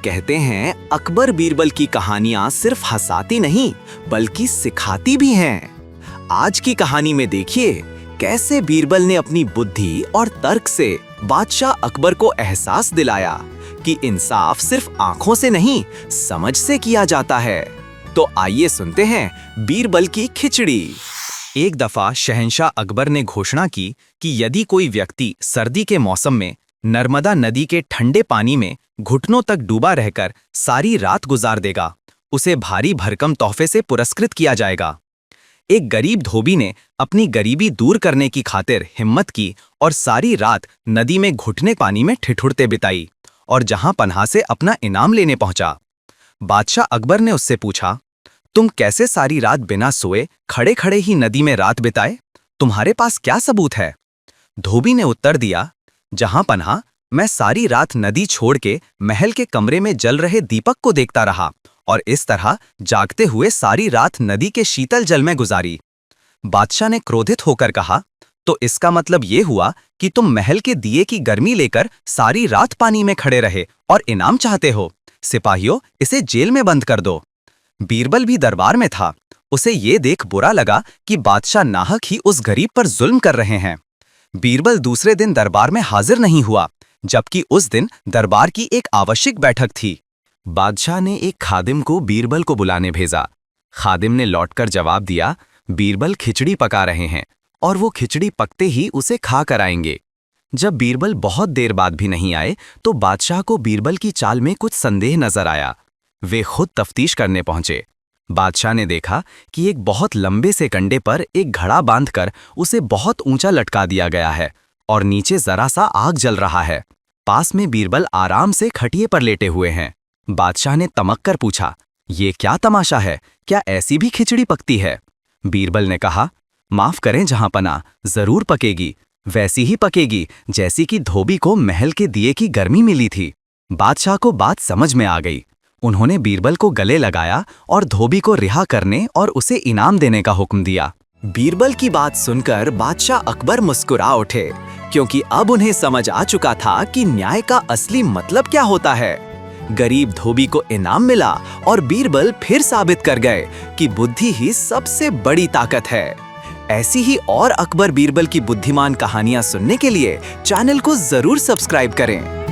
कहते हैं अकबर बीरबल की कहानियां सिर्फ हंसाती नहीं बल्कि सिखाती भी हैं। आज की कहानी में देखिए कैसे बीरबल ने अपनी बुद्धि और तर्क से बादशाह अकबर को एहसास दिलाया कि इंसाफ सिर्फ आंखों से नहीं समझ से किया जाता है। तो आइए सुनते हैं बीरबल की खिचड़ी। एक दफा शहंशाह अकबर ने घोषणा की कि यदि कोई व्यक्ति सर्दी के मौसम में नर्मदा नदी के ठंडे पानी में घुटनों तक डूबा रहकर सारी रात गुजार देगा, उसे भारी भरकम तोहफे से पुरस्कृत किया जाएगा। एक गरीब धोबी ने अपनी गरीबी दूर करने की खातिर हिम्मत की और सारी रात नदी में घुटने पानी में ठिठुरते बिताई और जहां पनाह से अपना इनाम लेने पहुंचा। बादशाह अकबर ने उससे पूछा, तुम कैसे सारी रात बिना सोए खड़े खड़े ही नदी में रात बिताए? तुम्हारे पास क्या सबूत है? धोबी ने उत्तर दिया, जहां पनाह मैं सारी रात नदी छोड़ के महल के कमरे में जल रहे दीपक को देखता रहा और इस तरह जागते हुए सारी रात नदी के शीतल जल में गुजारी। बादशाह ने क्रोधित होकर कहा, तो इसका मतलब ये हुआ कि तुम महल के दिए की गर्मी लेकर सारी रात पानी में खड़े रहे और इनाम चाहते हो। सिपाहियों, इसे जेल में बंद कर दो। बीरबल भी दरबार में था। उसे ये देख बुरा लगा कि बादशाह नाहक ही उस गरीब पर जुल्म कर रहे हैं। बीरबल दूसरे दिन दरबार में हाजिर नहीं हुआ, जबकि उस दिन दरबार की एक आवश्यक बैठक थी। बादशाह ने एक खादिम को बीरबल को बुलाने भेजा। खादिम ने लौटकर जवाब दिया, बीरबल खिचड़ी पका रहे हैं और वो खिचड़ी पकते ही उसे खा कर आएंगे। जब बीरबल बहुत देर बाद भी नहीं आए तो बादशाह को बीरबल की चाल में कुछ संदेह नजर आया। वे खुद तफ्तीश करने पहुंचे। बादशाह ने देखा कि एक बहुत लंबे से कंडे पर एक घड़ा बांधकर उसे बहुत ऊंचा लटका दिया गया है और नीचे जरा सा आग जल रहा है। पास में बीरबल आराम से खटिए पर लेटे हुए हैं। बादशाह ने तमक कर पूछा, ये क्या तमाशा है? क्या ऐसी भी खिचड़ी पकती है? बीरबल ने कहा, माफ करें जहांपनाह, जरूर पकेगी, वैसी ही पकेगी जैसी कि धोबी को महल के दिए की गर्मी मिली थी। बादशाह को बात समझ में आ गई। उन्होंने बीरबल को गले लगाया और धोबी को रिहा करने और उसे इनाम देने का हुक्म दिया। बीरबल की बात सुनकर बादशाह अकबर मुस्कुरा उठे, क्योंकि अब उन्हें समझ आ चुका था कि न्याय का असली मतलब क्या होता है। गरीब धोबी को इनाम मिला और बीरबल फिर साबित कर गए कि बुद्धि ही सबसे बड़ी ताकत है। ऐसी ही और अकबर बीरबल की बुद्धिमान कहानियां सुनने के लिए चैनल को जरूर सब्सक्राइब करें।